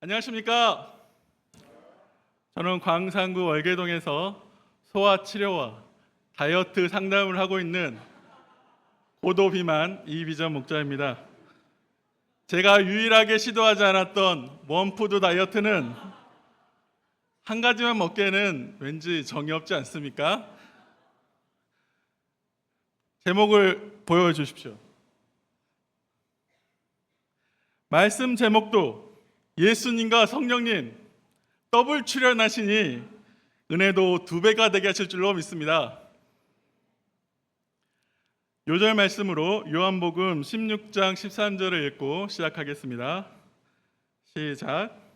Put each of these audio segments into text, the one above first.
안녕하십니까? 저는 광산구 월계동에서 소아 치료와 다이어트 상담을 하고 있는 고도 비만 이비전 목자입니다. 제가 유일하게 시도하지 않았던 원푸드 다이어트는 한 가지만 먹기에는 왠지 정이 없지 않습니까? 제목을 보여주십시오. 말씀 제목도 예수님과 성령님 더블 출연하시니 은혜도 2배가 되게 하실 줄로 믿습니다. 요절 말씀으로 요한복음 16장 13절을 읽고 시작하겠습니다. 시작.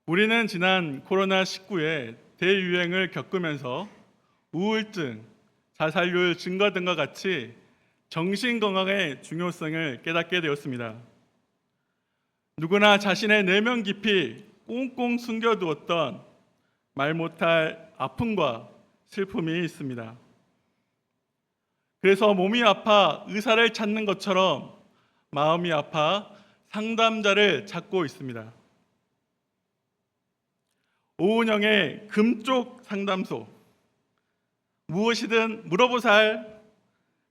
우리는 지난 코로나19의 대유행을 겪으면서 우울증, 자살률 증가 등과 같이 정신건강의 중요성을 깨닫게 되었습니다. 누구나 자신의 내면 깊이 꽁꽁 숨겨두었던 말 못할 아픔과 슬픔이 있습니다. 그래서 몸이 아파 의사를 찾는 것처럼 마음이 아파 상담자를 찾고 있습니다. 오은영의 금쪽 상담소, 무엇이든 물어보살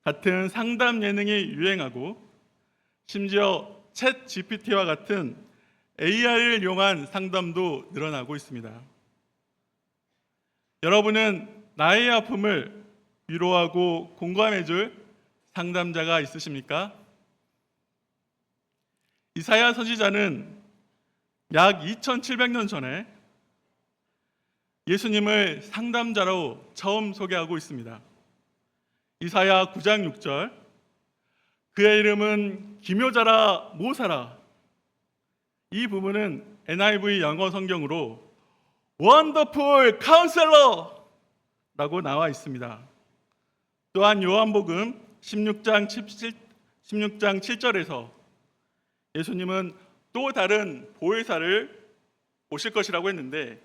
같은 상담 예능이 유행하고 심지어 챗 GPT와 같은 AI를 이용한 상담도 늘어나고 있습니다. 여러분은 나의 아픔을 위로하고 공감해줄 상담자가 있으십니까? 이사야 선지자는 약 2700년 전에 예수님을 상담자로 처음 소개하고 있습니다. 이사야 9장 6절, 그의 이름은 기묘자라 모사라. 이 부분은 NIV 영어 성경으로 원더풀 카운셀러 라고 나와 있습니다. 또한 요한복음 16장 7절에서 예수님은 또 다른 보혜사를 오실 것이라고 했는데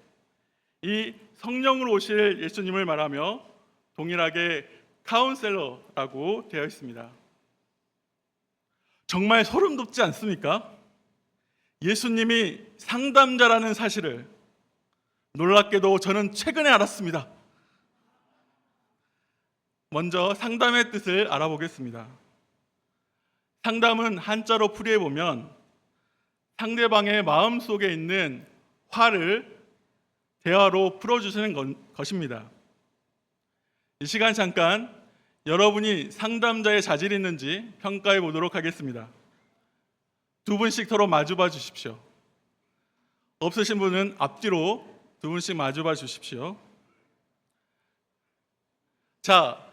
이 성령으로 오실 예수님을 말하며 동일하게 카운셀러라고 되어 있습니다. 정말 소름 돋지 않습니까? 예수님이 상담자라는 사실을 놀랍게도 저는 최근에 알았습니다. 먼저 상담의 뜻을 알아보겠습니다. 상담은 한자로 풀이해보면 상대방의 마음 속에 있는 화를 대화로 풀어주시는 것입니다. 이 시간 잠깐 여러분이 상담자의 자질이 있는지 평가해 보도록 하겠습니다. 2분씩 서로 마주봐 주십시오. 없으신 분은 앞뒤로 2분씩 마주봐 주십시오. 자,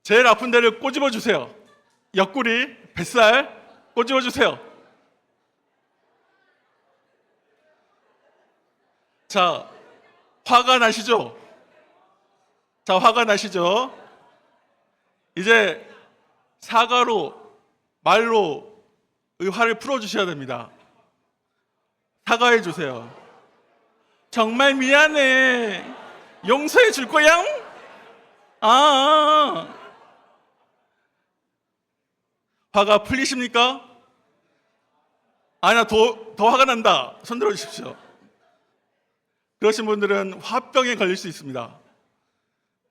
제일 아픈 데를 꼬집어 주세요. 옆구리, 뱃살 꼬집어 주세요. 자, 화가 나시죠? 자, 화가 나시죠? 이제 사과로, 말로 이 화를 풀어주셔야 됩니다. 사과해 주세요. 정말 미안해. 용서해 줄 거야? 화가 풀리십니까? 나 더 화가 난다. 손 들어 주십시오. 그러신 분들은 화병에 걸릴 수 있습니다.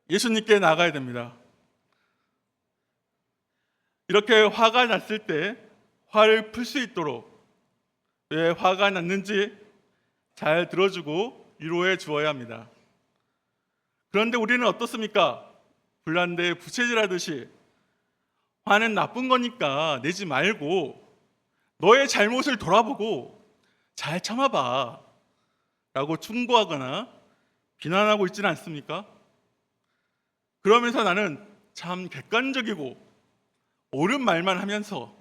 예수님께 나가야 됩니다. 이렇게 화가 났을 때 화를 풀 수 있도록 왜 화가 났는지 잘 들어주고 위로해 주어야 합니다. 그런데 우리는 어떻습니까? 불난데 부채질하듯이 화는 나쁜 거니까 내지 말고 너의 잘못을 돌아보고 잘 참아봐 라고 충고하거나 비난하고 있지는 않습니까? 그러면서 나는 참 객관적이고 옳은 말만 하면서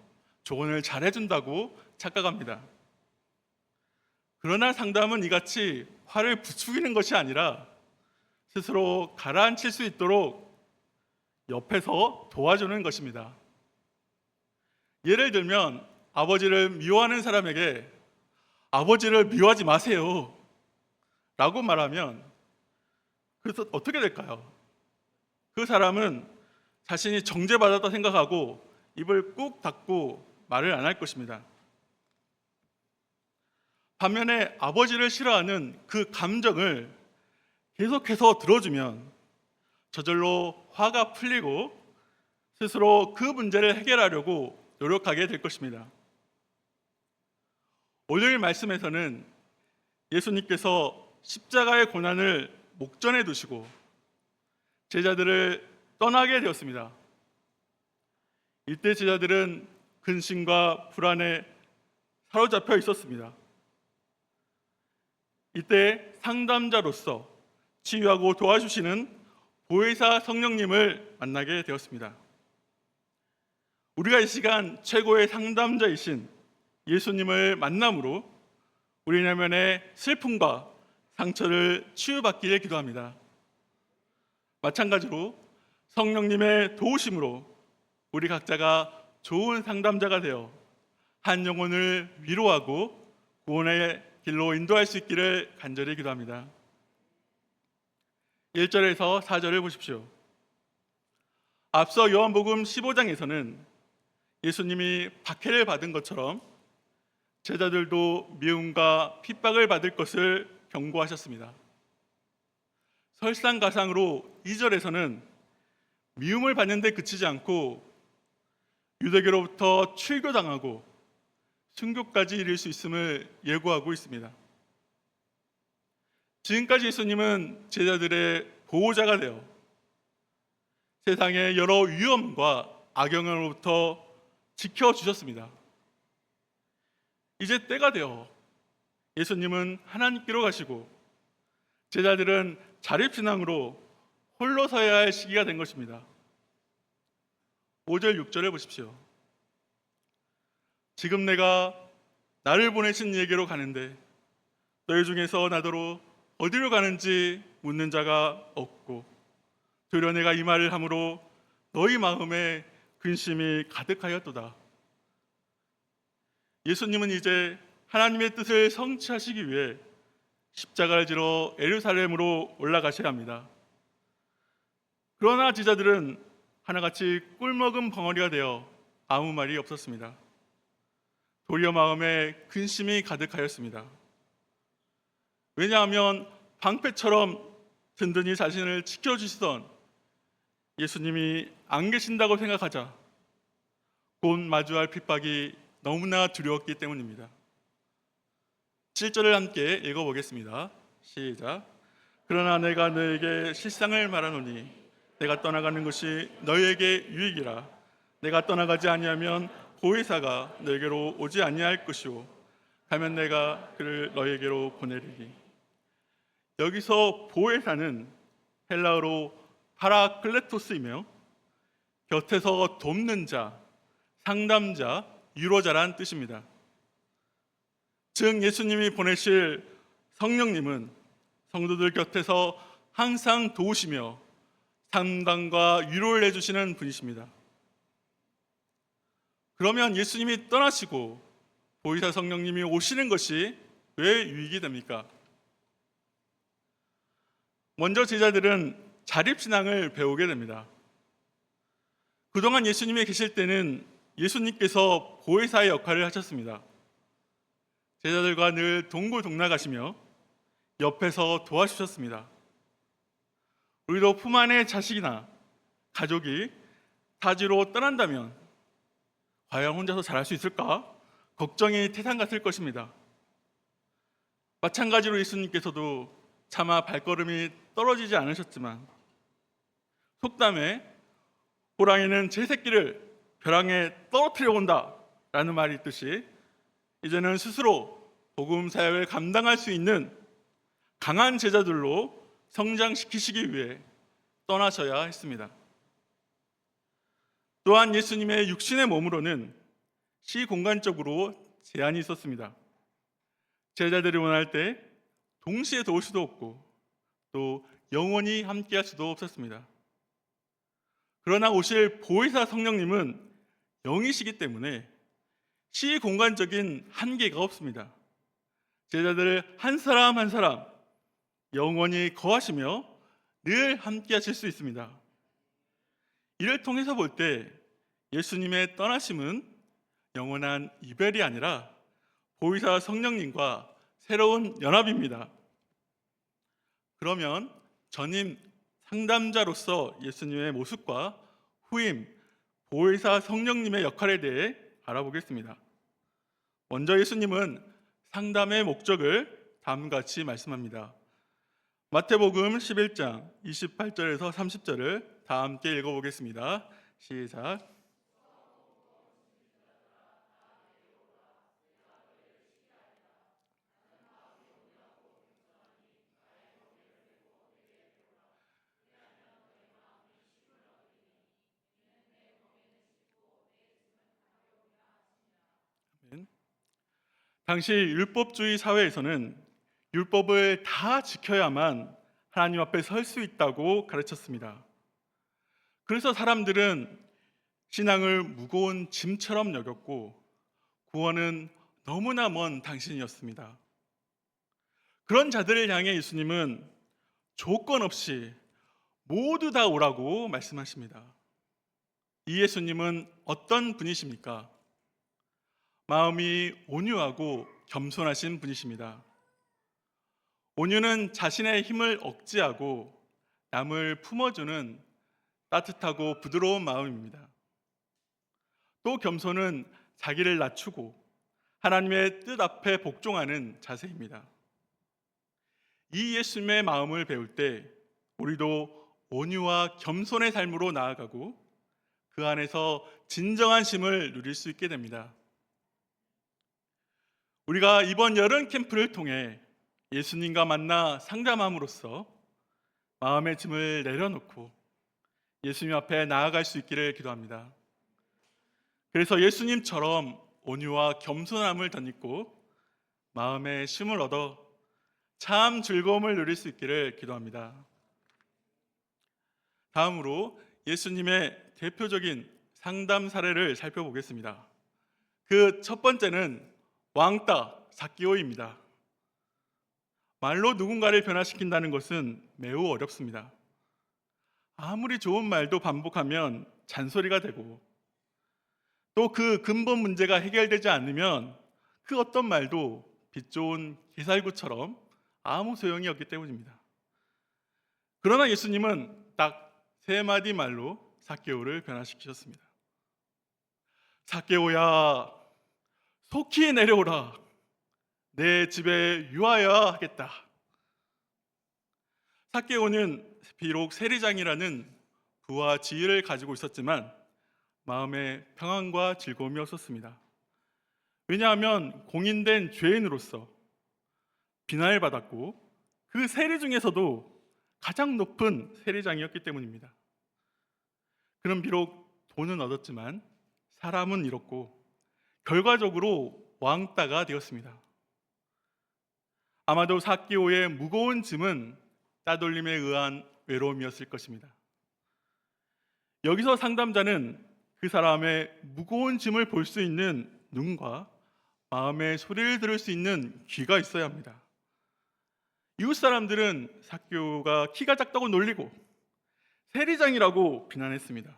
조언을 잘 해준다고 착각합니다. 그러나 상담은 이같이 화를 부추기는 것이 아니라 스스로 가라앉힐 수 있도록 옆에서 도와주는 것입니다. 예를 들면 아버지를 미워하는 사람에게 아버지를 미워하지 마세요 라고 말하면 그래서 어떻게 될까요? 그 사람은 자신이 정죄받았다 생각하고 입을 꾹 닫고 말을 안 할 것입니다. 반면에 아버지를 싫어하는 그 감정을 계속해서 들어주면 저절로 화가 풀리고 스스로 그 문제를 해결하려고 노력하게 될 것입니다. 오늘 말씀에서는 예수님께서 십자가의 고난을 목전에 두시고 제자들을 떠나게 되었습니다. 이때 제자들은 근심과 불안에 사로잡혀 있었습니다. 이때 상담자로서 치유하고 도와주시는 보혜사 성령님을 만나게 되었습니다. 우리가 이 시간 최고의 상담자이신 예수님을 만남으로 우리 내면의 슬픔과 상처를 치유받기를 기도합니다. 마찬가지로 성령님의 도우심으로 우리 각자가 좋은 상담자가 되어 한 영혼을 위로하고 구원의 길로 인도할 수 있기를 간절히 기도합니다. 1절에서 4절을 보십시오. 앞서 요한복음 15장에서는 예수님이 박해를 받은 것처럼 제자들도 미움과 핍박을 받을 것을 경고하셨습니다. 설상가상으로 2절에서는 미움을 받는 데 그치지 않고 유대교로부터 출교당하고 순교까지 이를 수 있음을 예고하고 있습니다. 지금까지 예수님은 제자들의 보호자가 되어 세상의 여러 위험과 악영향으로부터 지켜주셨습니다. 이제 때가 되어 예수님은 하나님께로 가시고 제자들은 자립신앙으로 홀로 서야 할 시기가 된 것입니다. 5절 6절을 보십시오. 지금 내가 나를 보내신 이에게로 가는데 너희 중에서 나더러 어디로 가는지 묻는 자가 없고 되려 내가 이 말을 함으로 너희 마음에 근심이 가득하였도다. 예수님은 이제 하나님의 뜻을 성취하시기 위해 십자가를 지러 예루살렘으로 올라가셔야 합니다. 그러나 제자들은 하나같이 꿀먹은 벙어리가 되어 아무 말이 없었습니다. 도리어 마음에 근심이 가득하였습니다. 왜냐하면 방패처럼 든든히 자신을 지켜주시던 예수님이 안 계신다고 생각하자 곧 마주할 핍박이 너무나 두려웠기 때문입니다. 7절을 함께 읽어보겠습니다. 시작. 그러나 내가 너에게 실상을 말하노니 내가 떠나가는 것이 너희에게 유익이라. 내가 떠나가지 아니하면 보혜사가 너에게로 오지 아니할 것이요 가면 내가 그를 너에게로 보내리니. 여기서 보혜사는 헬라어로 파라클레토스이며 곁에서 돕는 자, 상담자, 위로자란 뜻입니다. 즉 예수님이 보내실 성령님은 성도들 곁에서 항상 도우시며 상담과 위로를 해주시는 분이십니다. 그러면 예수님이 떠나시고 보혜사 성령님이 오시는 것이 왜 유익이 됩니까? 먼저 제자들은 자립신앙을 배우게 됩니다. 그동안 예수님이 계실 때는 예수님께서 보혜사의 역할을 하셨습니다. 제자들과 늘 동고동락하시며 옆에서 도와주셨습니다. 우리도 품 안의 자식이나 가족이 타지로 떠난다면 과연 혼자서 잘할 수 있을까? 걱정이 태산 같을 것입니다. 마찬가지로 예수님께서도 차마 발걸음이 떨어지지 않으셨지만 속담에 호랑이는 제 새끼를 벼랑에 떨어뜨려 온다 라는 말이 있듯이 이제는 스스로 복음 사역을 감당할 수 있는 강한 제자들로 성장시키시기 위해 떠나셔야 했습니다. 또한 예수님의 육신의 몸으로는 시공간적으로 제한이 있었습니다. 제자들이 원할 때 동시에 도울 수도 없고 또 영원히 함께할 수도 없었습니다. 그러나 오실 보혜사 성령님은 영이시기 때문에 시공간적인 한계가 없습니다. 제자들을 한 사람 한 사람 영원히 거하시며 늘 함께 하실 수 있습니다. 이를 통해서 볼 때 예수님의 떠나심은 영원한 이별이 아니라 보혜사 성령님과 새로운 연합입니다. 그러면 전임 상담자로서 예수님의 모습과 후임 보혜사 성령님의 역할에 대해 알아보겠습니다. 먼저 예수님은 상담의 목적을 다음과 같이 말씀합니다. 마태복음 11장 28절에서 30절을 다 함께 읽어보겠습니다. 시작. 당시 율법주의 사회에서는 율법을 다 지켜야만 하나님 앞에 설 수 있다고 가르쳤습니다. 그래서 사람들은 신앙을 무거운 짐처럼 여겼고 구원은 너무나 먼 당신이었습니다. 그런 자들을 향해 예수님은 조건 없이 모두 다 오라고 말씀하십니다. 이 예수님은 어떤 분이십니까? 마음이 온유하고 겸손하신 분이십니다. 온유는 자신의 힘을 억제하고 남을 품어주는 따뜻하고 부드러운 마음입니다. 또 겸손은 자기를 낮추고 하나님의 뜻 앞에 복종하는 자세입니다. 이 예수님의 마음을 배울 때 우리도 온유와 겸손의 삶으로 나아가고 그 안에서 진정한 쉼을 누릴 수 있게 됩니다. 우리가 이번 여름 캠프를 통해 예수님과 만나 상담함으로써 마음의 짐을 내려놓고 예수님 앞에 나아갈 수 있기를 기도합니다. 그래서 예수님처럼 온유와 겸손함을 덧입고 마음의 쉼을 얻어 참 즐거움을 누릴 수 있기를 기도합니다. 다음으로 예수님의 대표적인 상담 사례를 살펴보겠습니다. 그 첫 번째는 왕따 삭개오입니다. 말로 누군가를 변화시킨다는 것은 매우 어렵습니다. 아무리 좋은 말도 반복하면 잔소리가 되고 또 그 근본 문제가 해결되지 않으면 그 어떤 말도 빛 좋은 개살구처럼 아무 소용이 없기 때문입니다. 그러나 예수님은 딱 세 마디 말로 삭개오를 변화시키셨습니다. 삭개오야, 속히 내려오라. 내 집에 유하여야 하겠다. 삭개오는 비록 세리장이라는 부와 지위를 가지고 있었지만 마음에 평안과 즐거움이 없었습니다. 왜냐하면 공인된 죄인으로서 비난을 받았고 그 세리 중에서도 가장 높은 세리장이었기 때문입니다. 그는 비록 돈은 얻었지만 사람은 잃었고 결과적으로 왕따가 되었습니다. 아마도 삭개오의 무거운 짐은 따돌림에 의한 외로움이었을 것입니다. 여기서 상담자는 그 사람의 무거운 짐을 볼 수 있는 눈과 마음의 소리를 들을 수 있는 귀가 있어야 합니다. 이웃 사람들은 삭개오가 키가 작다고 놀리고 세리장이라고 비난했습니다.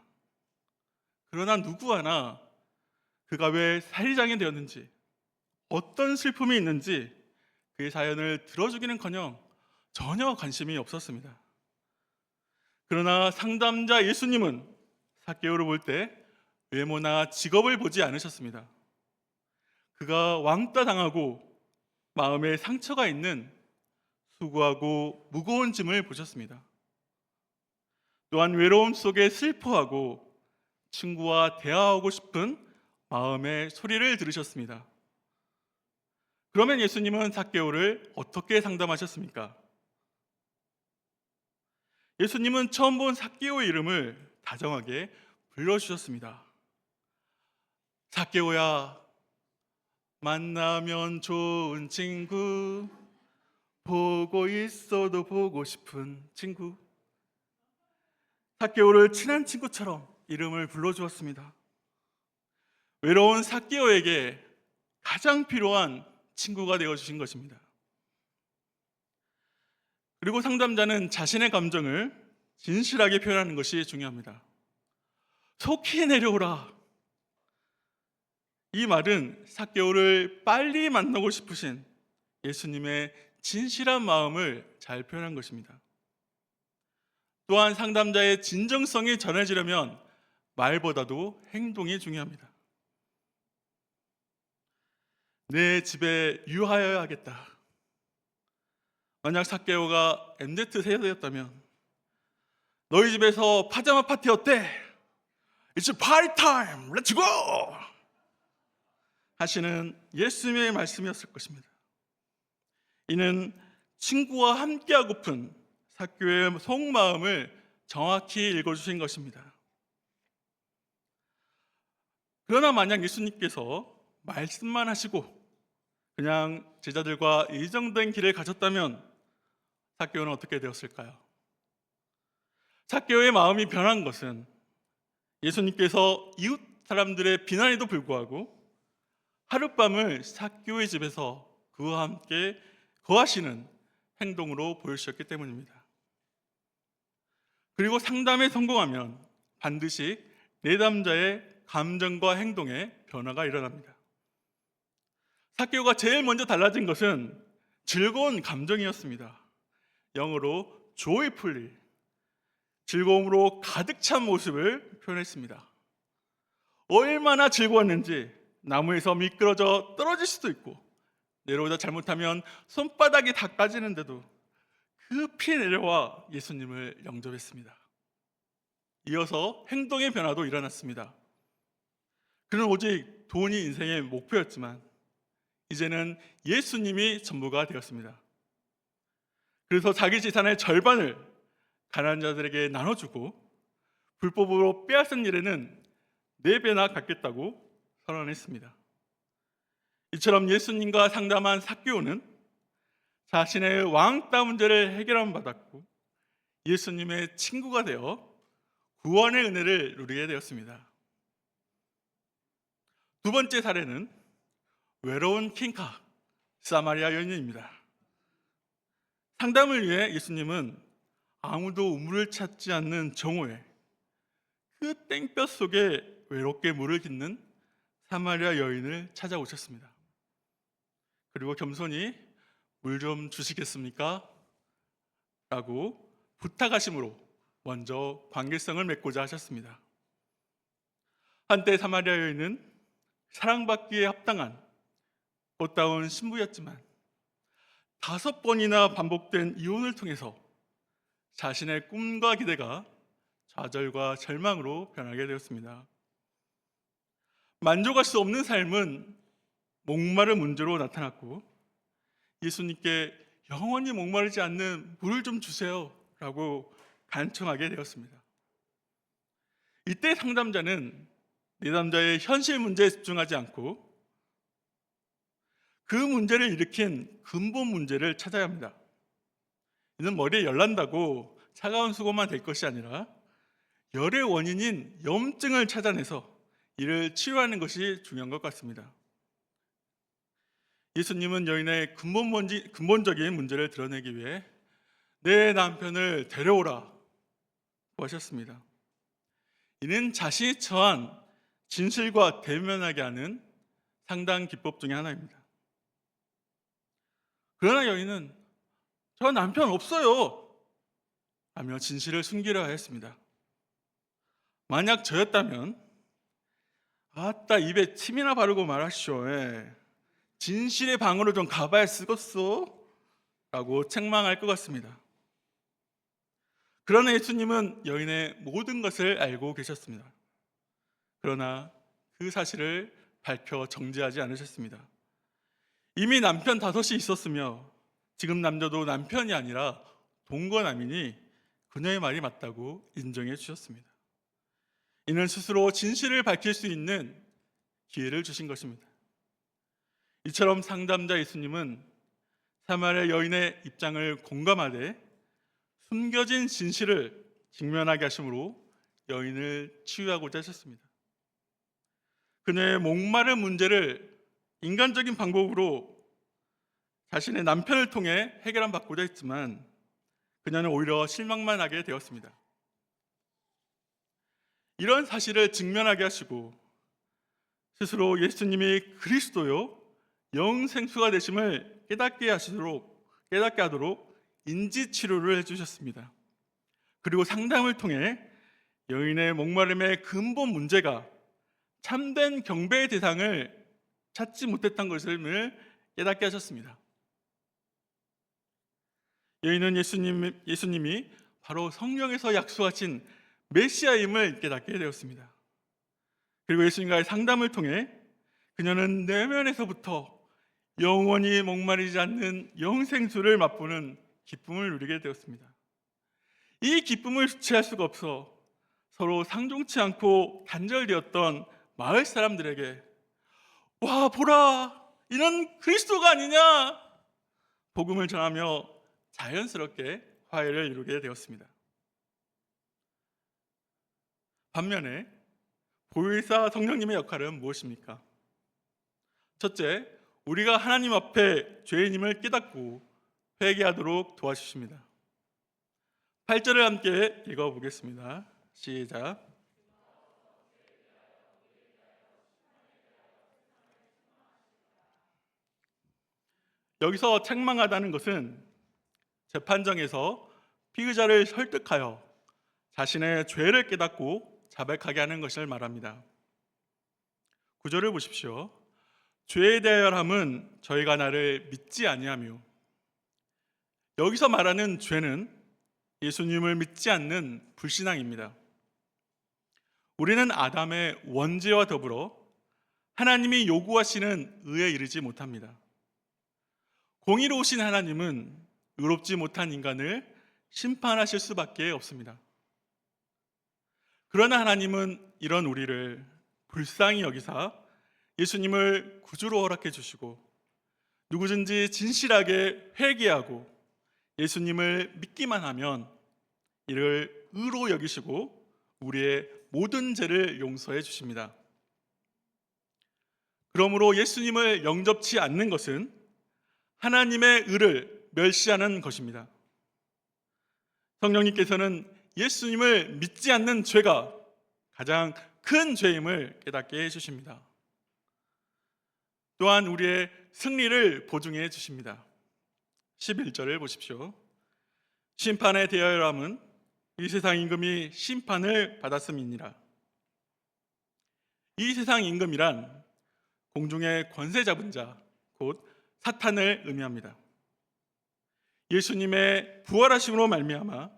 그러나 누구 하나 그가 왜 세리장이 되었는지, 어떤 슬픔이 있는지 그의 사연을 들어주기는커녕 전혀 관심이 없었습니다. 그러나 상담자 예수님은 삭개오를 볼 때 외모나 직업을 보지 않으셨습니다. 그가 왕따 당하고 마음에 상처가 있는 수고하고 무거운 짐을 보셨습니다. 또한 외로움 속에 슬퍼하고 친구와 대화하고 싶은 마음의 소리를 들으셨습니다. 그러면 예수님은 삭개오를 어떻게 상담하셨습니까? 예수님은 처음 본 삭개오의 이름을 다정하게 불러주셨습니다. 삭개오야, 만나면 좋은 친구, 보고 있어도 보고 싶은 친구. 삭개오를 친한 친구처럼 이름을 불러주었습니다. 외로운 삭개오에게 가장 필요한 친구가 되어주신 것입니다. 그리고 상담자는 자신의 감정을 진실하게 표현하는 것이 중요합니다. 속히 내려오라. 이 말은 삭개오를 빨리 만나고 싶으신 예수님의 진실한 마음을 잘 표현한 것입니다. 또한 상담자의 진정성이 전해지려면 말보다도 행동이 중요합니다. 내 집에 유하여야겠다. 만약 삭개오가 MZ 세대였다면 너희 집에서 파자마 파티 어때? It's party time! Let's go! 하시는 예수님의 말씀이었을 것입니다. 이는 친구와 함께하고픈 삭개오의 속마음을 정확히 읽어주신 것입니다. 그러나 만약 예수님께서 말씀만 하시고 그냥 제자들과 예정된 길을 가셨다면 삭개오는 어떻게 되었을까요? 삭개오의 마음이 변한 것은 예수님께서 이웃 사람들의 비난에도 불구하고 하룻밤을 삭개오의 집에서 그와 함께 거하시는 행동으로 보여주셨기 때문입니다. 그리고 상담에 성공하면 반드시 내담자의 감정과 행동에 변화가 일어납니다. 삭개오가 제일 먼저 달라진 것은 즐거운 감정이었습니다. 영어로 joyfully, 즐거움으로 가득 찬 모습을 표현했습니다. 얼마나 즐거웠는지 나무에서 미끄러져 떨어질 수도 있고 내려오다 잘못하면 손바닥이 다 까지는데도 급히 내려와 예수님을 영접했습니다. 이어서 행동의 변화도 일어났습니다. 그는 오직 돈이 인생의 목표였지만 이제는 예수님이 전부가 되었습니다. 그래서 자기 재산의 절반을 가난한 자들에게 나눠주고 불법으로 빼앗은 일에는 4배나 갚겠다고 선언했습니다. 이처럼 예수님과 상담한 삭개오는 자신의 왕따 문제를 해결함 받았고 예수님의 친구가 되어 구원의 은혜를 누리게 되었습니다. 두 번째 사례는 외로운 킹카 사마리아 여인입니다. 상담을 위해 예수님은 아무도 우물을 찾지 않는 정오에 그 땡볕 속에 외롭게 물을 깃는 사마리아 여인을 찾아오셨습니다. 그리고 겸손히 물 좀 주시겠습니까? 라고 부탁하심으로 먼저 관계성을 맺고자 하셨습니다. 한때 사마리아 여인은 사랑받기에 합당한 꽃다운 신부였지만 5번이나 반복된 이혼을 통해서 자신의 꿈과 기대가 좌절과 절망으로 변하게 되었습니다. 만족할 수 없는 삶은 목마른 문제로 나타났고 예수님께 영원히 목마르지 않는 물을 좀 주세요 라고 간청하게 되었습니다. 이때 상담자는 내담자의 현실 문제에 집중하지 않고 그 문제를 일으킨 근본 문제를 찾아야 합니다. 이는 머리에 열 난다고 차가운 수고만 될 것이 아니라 열의 원인인 염증을 찾아내서 이를 치료하는 것이 중요한 것 같습니다. 예수님은 여인의 근본적인 문제를 드러내기 위해 내 남편을 데려오라고 하셨습니다. 이는 자신이 처한 진실과 대면하게 하는 상당 기법 중에 하나입니다. 그러나 여인은 저 남편 없어요 하며 진실을 숨기려 했습니다. 만약 저였다면 아따 입에 침이나 바르고 말하시오. 진실의 방으로 좀 가봐야 쓰겄어 라고 책망할 것 같습니다. 그러나 예수님은 여인의 모든 것을 알고 계셨습니다. 그러나 그 사실을 밝혀 정죄하지 않으셨습니다. 이미 남편 5이 있었으며 지금 남자도 남편이 아니라 동거남이니 그녀의 말이 맞다고 인정해 주셨습니다. 이는 스스로 진실을 밝힐 수 있는 기회를 주신 것입니다. 이처럼 상담자 예수님은 사마리아 여인의 입장을 공감하되 숨겨진 진실을 직면하게 하심으로 여인을 치유하고자 하셨습니다. 그녀의 목마른 문제를 인간적인 방법으로 자신의 남편을 통해 해결받고자 했지만 그녀는 오히려 실망만 하게 되었습니다. 이런 사실을 직면하게 하시고 스스로 예수님이 그리스도요 영생수가 되심을 깨닫게 하도록 인지 치료를 해주셨습니다. 그리고 상담을 통해 여인의 목마름의 근본 문제가 참된 경배의 대상을 찾지 못했던 것을 깨닫게 하셨습니다. 여인은 예수님이 바로 성령에서 약속하신 메시아임을 깨닫게 되었습니다. 그리고 예수님과의 상담을 통해 그녀는 내면에서부터 영원히 목마르지 않는 영생수를 맛보는 기쁨을 누리게 되었습니다. 이 기쁨을 주체할 수가 없어 서로 상종치 않고 단절되었던 마을 사람들에게 와 보라 이는 그리스도가 아니냐 복음을 전하며 자연스럽게 화해를 이루게 되었습니다. 반면에 보혜사 성령님의 역할은 무엇입니까? 첫째, 우리가 하나님 앞에 죄인임을 깨닫고 회개하도록 도와주십니다. 8절을 함께 읽어보겠습니다. 시작. 여기서 책망하다는 것은 재판정에서 피의자를 설득하여 자신의 죄를 깨닫고 자백하게 하는 것을 말합니다. 9절을 보십시오. 죄에 대하여함은 저희가 나를 믿지 아니하며, 여기서 말하는 죄는 예수님을 믿지 않는 불신앙입니다. 우리는 아담의 원죄와 더불어 하나님이 요구하시는 의에 이르지 못합니다. 공의로우신 하나님은 의롭지 못한 인간을 심판하실 수밖에 없습니다. 그러나 하나님은 이런 우리를 불쌍히 여기사 예수님을 구주로 허락해 주시고 누구든지 진실하게 회개하고 예수님을 믿기만 하면 이를 의로 여기시고 우리의 모든 죄를 용서해 주십니다. 그러므로 예수님을 영접치 않는 것은 하나님의 의를 멸시하는 것입니다. 성령님께서는 예수님을 믿지 않는 죄가 가장 큰 죄임을 깨닫게 해주십니다. 또한 우리의 승리를 보증해 주십니다. 11절을 보십시오. 심판에 대하여함은 이 세상 임금이 심판을 받았음이니라. 이 세상 임금이란 공중의 권세 잡은 자, 곧 사탄을 의미합니다. 예수님의 부활하심으로 말미암아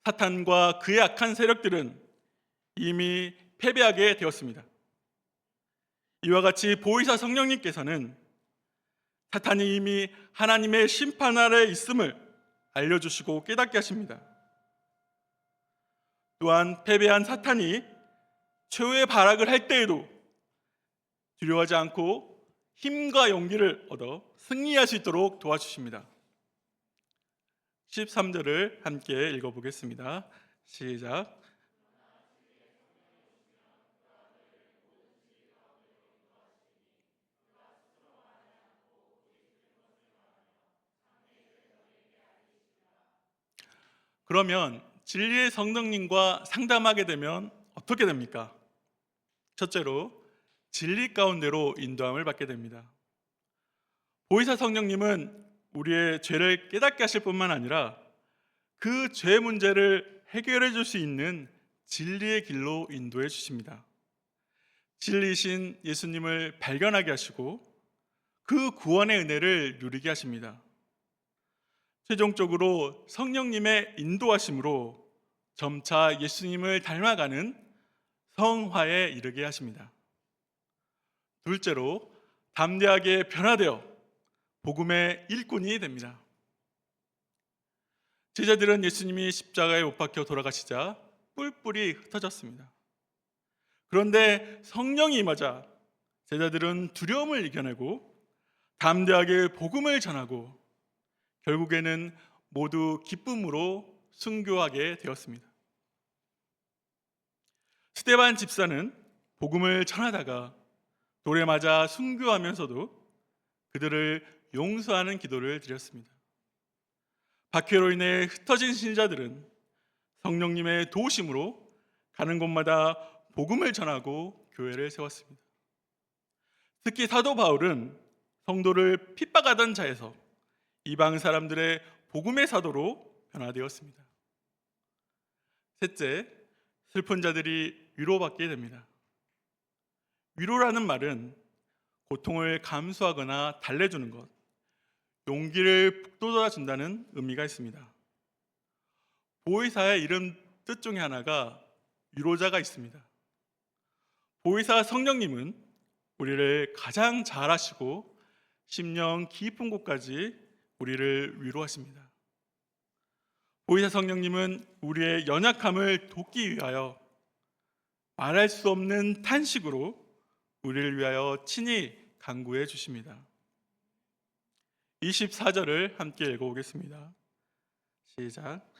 사탄과 그의 악한 세력들은 이미 패배하게 되었습니다. 이와 같이 보혜사 성령님께서는 사탄이 이미 하나님의 심판 아래 있음을 알려주시고 깨닫게 하십니다. 또한 패배한 사탄이 최후의 발악을 할 때에도 두려워하지 않고 힘과 용기를 얻어 승리할 수 있도록 도와주십니다. 13절을 함께 읽어보겠습니다. 시작. 그러면 진리의 성령님과 상담하게 되면 어떻게 됩니까? 첫째로 진리 가운데로 인도함을 받게 됩니다. 보혜사 성령님은 우리의 죄를 깨닫게 하실 뿐만 아니라 그 죄 문제를 해결해 줄 수 있는 진리의 길로 인도해 주십니다. 진리이신 예수님을 발견하게 하시고 그 구원의 은혜를 누리게 하십니다. 최종적으로 성령님의 인도하심으로 점차 예수님을 닮아가는 성화에 이르게 하십니다. 둘째로 담대하게 변화되어 복음의 일꾼이 됩니다. 제자들은 예수님이 십자가에 못 박혀 돌아가시자 뿔뿔이 흩어졌습니다. 그런데 성령이 임하자 제자들은 두려움을 이겨내고 담대하게 복음을 전하고 결국에는 모두 기쁨으로 순교하게 되었습니다. 스데반 집사는 복음을 전하다가 돌에 맞아 순교하면서도 그들을 용서하는 기도를 드렸습니다. 박해로 인해 흩어진 신자들은 성령님의 도우심으로 가는 곳마다 복음을 전하고 교회를 세웠습니다. 특히 사도 바울은 성도를 핍박하던 자에서 이방 사람들의 복음의 사도로 변화되었습니다. 셋째, 슬픈 자들이 위로받게 됩니다. 위로라는 말은 고통을 감수하거나 달래주는 것, 용기를 북돋아 준다는 의미가 있습니다. 보혜사의 이름 뜻 중에 하나가 위로자가 있습니다. 보혜사 성령님은 우리를 가장 잘 아시고 심령 깊은 곳까지 우리를 위로하십니다. 보혜사 성령님은 우리의 연약함을 돕기 위하여 말할 수 없는 탄식으로 우리를 위하여 친히 간구해 주십니다. 24절을 함께 읽어보겠습니다. 시작.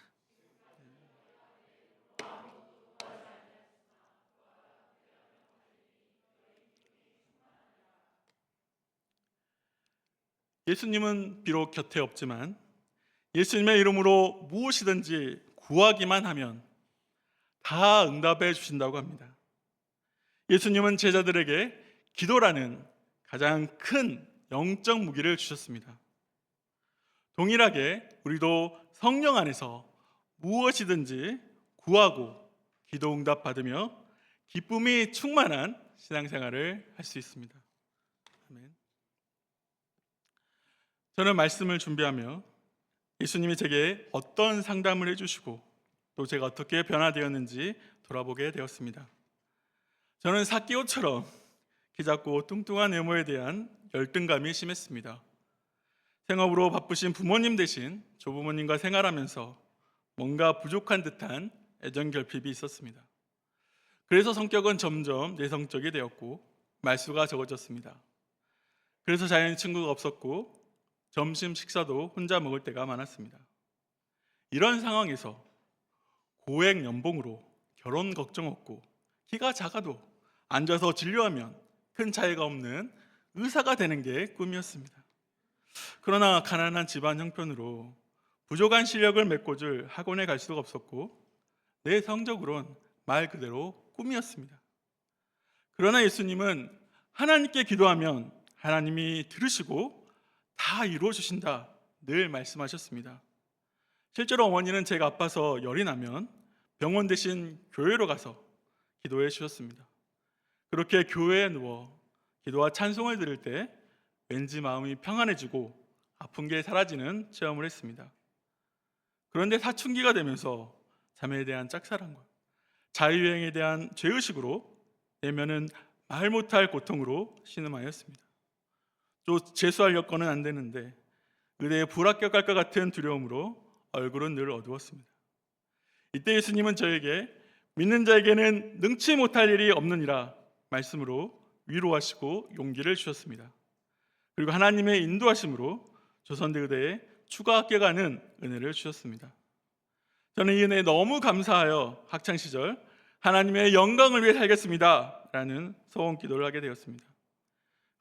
예수님은 비록 곁에 없지만 예수님의 이름으로 무엇이든지 구하기만 하면 다 응답해 주신다고 합니다. 예수님은 제자들에게 기도라는 가장 큰 영적 무기를 주셨습니다. 동일하게 우리도 성령 안에서 무엇이든지 구하고 기도 응답 받으며 기쁨이 충만한 신앙생활을 할 수 있습니다. 아멘. 저는 말씀을 준비하며 예수님이 제게 어떤 상담을 해주시고 또 제가 어떻게 변화되었는지 돌아보게 되었습니다. 저는 삭개오처럼 키 작고 뚱뚱한 외모에 대한 열등감이 심했습니다. 생업으로 바쁘신 부모님 대신 조부모님과 생활하면서 뭔가 부족한 듯한 애정결핍이 있었습니다. 그래서 성격은 점점 내성적이 되었고 말수가 적어졌습니다. 그래서 자연히 친구가 없었고 점심 식사도 혼자 먹을 때가 많았습니다. 이런 상황에서 고액 연봉으로 결혼 걱정 없고 키가 작아도 앉아서 진료하면 큰 차이가 없는 의사가 되는 게 꿈이었습니다. 그러나 가난한 집안 형편으로 부족한 실력을 메꿔줄 학원에 갈 수가 없었고 내 성적으론 말 그대로 꿈이었습니다. 그러나 예수님은 하나님께 기도하면 하나님이 들으시고 다 이루어 주신다 늘 말씀하셨습니다. 실제로 어머니는 제가 아파서 열이 나면 병원 대신 교회로 가서 기도해 주셨습니다. 그렇게 교회에 누워 기도와 찬송을 들을 때 왠지 마음이 평안해지고 아픈 게 사라지는 체험을 했습니다. 그런데 사춘기가 되면서 자매에 대한 짝사랑과 자유여행에 대한 죄의식으로 내면은 말 못할 고통으로 신음하였습니다. 또 재수할 여건은 안 되는데 의대에 불합격할 것 같은 두려움으로 얼굴은 늘 어두웠습니다. 이때 예수님은 저에게 믿는 자에게는 능치 못할 일이 없느니라 말씀으로 위로하시고 용기를 주셨습니다. 그리고 하나님의 인도하심으로 조선대 의대에 추가 합격하는 은혜를 주셨습니다. 저는 이 은혜에 너무 감사하여 학창시절 하나님의 영광을 위해 살겠습니다 라는 소원 기도를 하게 되었습니다.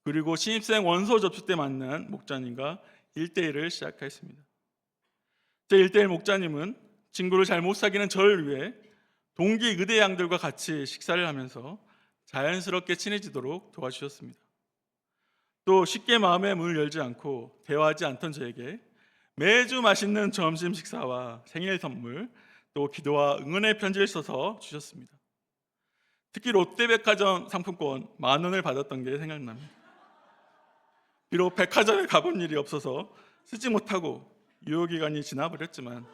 그리고 신입생 원서 접수 때 만난 목자님과 1대1을 시작했습니다. 제 1대1 목자님은 친구를 잘 못 사귀는 저를 위해 동기 의대 양들과 같이 식사를 하면서 자연스럽게 친해지도록 도와주셨습니다. 또 쉽게 마음의 문을 열지 않고 대화하지 않던 저에게 매주 맛있는 점심 식사와 생일 선물, 또 기도와 응원의 편지를 써서 주셨습니다. 특히 롯데백화점 상품권 10,000원을 받았던 게 생각납니다. 비록 백화점에 가본 일이 없어서 쓰지 못하고 유효기간이 지나버렸지만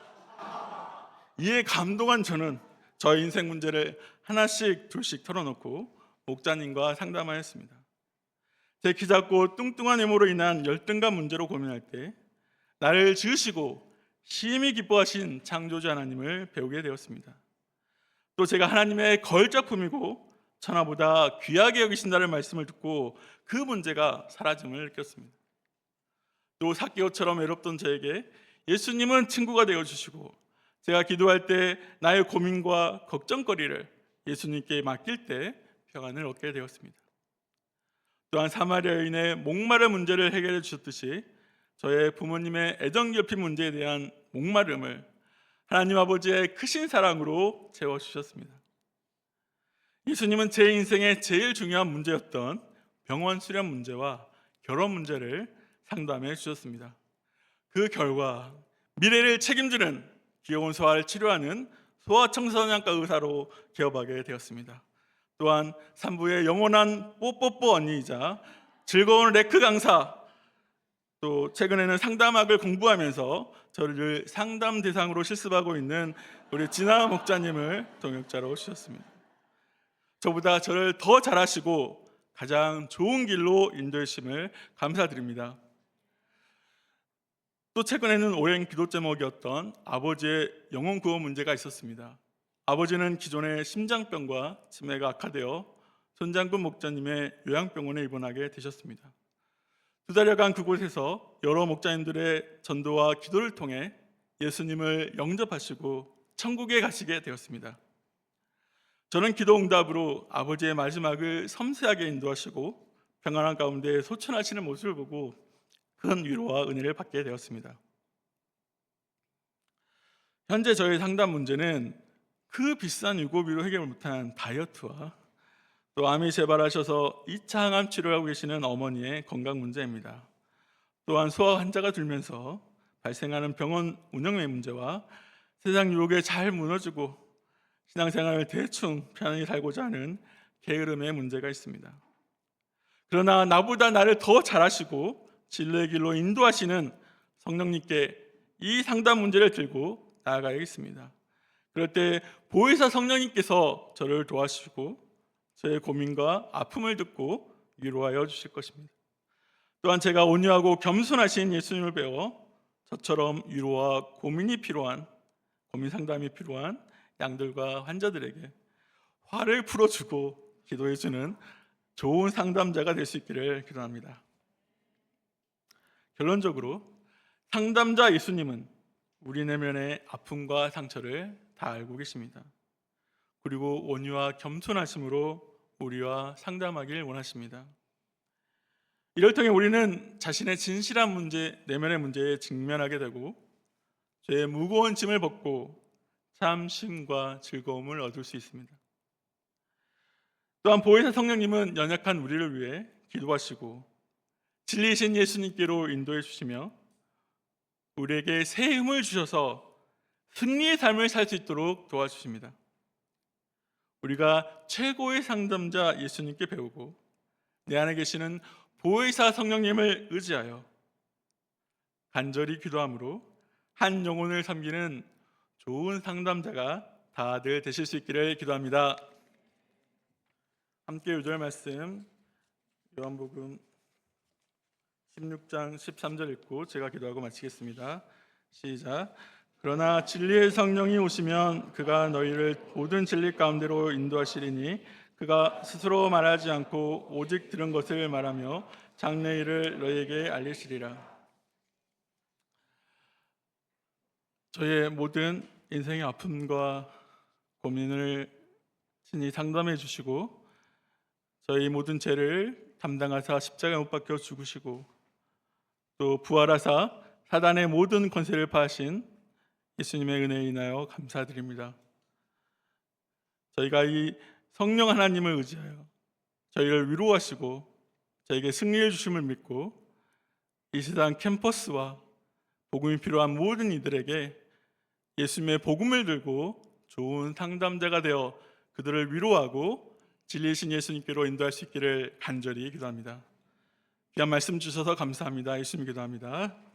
이에 감동한 저는 저의 인생 문제를 하나씩 둘씩 털어놓고 목자님과 상담하였습니다. 제 키 작고 뚱뚱한 외모로 인한 열등감 문제로 고민할 때 나를 지으시고 심히 기뻐하신 창조주 하나님을 배우게 되었습니다. 또 제가 하나님의 걸작품이고 천하보다 귀하게 여기신다는 말씀을 듣고 그 문제가 사라짐을 느꼈습니다. 또 삭개오처럼 외롭던 저에게 예수님은 친구가 되어주시고 제가 기도할 때 나의 고민과 걱정거리를 예수님께 맡길 때 평안을 얻게 되었습니다. 또한 사마리아 여인의 목마른 문제를 해결해 주셨듯이 저의 부모님의 애정결핍 문제에 대한 목마름을 하나님 아버지의 크신 사랑으로 채워주셨습니다. 예수님은 제 인생의 제일 중요한 문제였던 병원 수련 문제와 결혼 문제를 상담해 주셨습니다. 그 결과 미래를 책임지는 귀여운 소아를 치료하는 소아청소년과 의사로 개업하게 되었습니다. 또한 산부의 영원한 뽀뽀뽀 언니이자 즐거운 레크 강사, 또 최근에는 상담학을 공부하면서 저를 상담 대상으로 실습하고 있는 우리 진아 목자님을 동역자로 주셨습니다. 저보다 저를 더 잘하시고 가장 좋은 길로 인도해 주심을 감사드립니다. 또 최근에는 오랜 기도 제목이었던 아버지의 영혼 구원 문제가 있었습니다. 아버지는 기존의 심장병과 치매가 악화되어 손장군 목자님의 요양병원에 입원하게 되셨습니다. 2달여간 그곳에서 여러 목자님들의 전도와 기도를 통해 예수님을 영접하시고 천국에 가시게 되었습니다. 저는 기도 응답으로 아버지의 마지막을 섬세하게 인도하시고 평안한 가운데 소천하시는 모습을 보고 큰 위로와 은혜를 받게 되었습니다. 현재 저의 상담 문제는 그 비싼 유고비로 해결 못한 다이어트와 또 암이 재발하셔서 2차 항암 치료하고 계시는 어머니의 건강 문제입니다. 또한 소아 환자가 들면서 발생하는 병원 운영의 문제와 세상 유혹에 잘 무너지고 신앙생활을 대충 편안히 살고자 하는 게으름의 문제가 있습니다. 그러나 나보다 나를 더 잘하시고 진리의 길로 인도하시는 성령님께 이 상담 문제를 들고 나아가야겠습니다. 그럴 때 보혜사 성령님께서 저를 도와주시고 저의 고민과 아픔을 듣고 위로하여 주실 것입니다. 또한 제가 온유하고 겸손하신 예수님을 배워 저처럼 위로와 고민 상담이 필요한 양들과 환자들에게 화를 풀어주고 기도해주는 좋은 상담자가 될 수 있기를 기도합니다. 결론적으로 상담자 예수님은 우리 내면의 아픔과 상처를 다 알고 계십니다. 그리고 온유와 겸손하심으로 우리와 상담하길 원하십니다. 이를 통해 우리는 자신의 진실한 문제, 내면의 문제에 직면하게 되고 죄의 무거운 짐을 벗고 참 쉼과 즐거움을 얻을 수 있습니다. 또한 보혜사 성령님은 연약한 우리를 위해 기도하시고 진리이신 예수님께로 인도해 주시며 우리에게 새 힘을 주셔서 승리의 삶을 살 수 있도록 도와주십니다. 우리가 최고의 상담자 예수님께 배우고 내 안에 계시는 보혜사 성령님을 의지하여 간절히 기도함으로 한 영혼을 섬기는 좋은 상담자가 다들 되실 수 있기를 기도합니다. 함께 요절 말씀 요한복음 16장 13절 읽고 제가 기도하고 마치겠습니다. 시작. 그러나 진리의 성령이 오시면 그가 너희를 모든 진리 가운데로 인도하시리니 그가 스스로 말하지 않고 오직 들은 것을 말하며 장래 일을 너희에게 알리시리라. 저의 모든 인생의 아픔과 고민을 친히 상담해 주시고 저희 모든 죄를 담당하사 십자가에 못 박혀 죽으시고 또 부활하사 사단의 모든 권세를 파하신 예수님의 은혜에 인하여 감사드립니다. 저희가 이 성령 하나님을 의지하여 저희를 위로하시고 저에게 승리해 주심을 믿고 이 세상 캠퍼스와 복음이 필요한 모든 이들에게 예수님의 복음을 들고 좋은 상담자가 되어 그들을 위로하고 진리이신 예수님께로 인도할 수 있기를 간절히 기도합니다. 귀한 말씀 주셔서 감사합니다. 예수님 기도합니다.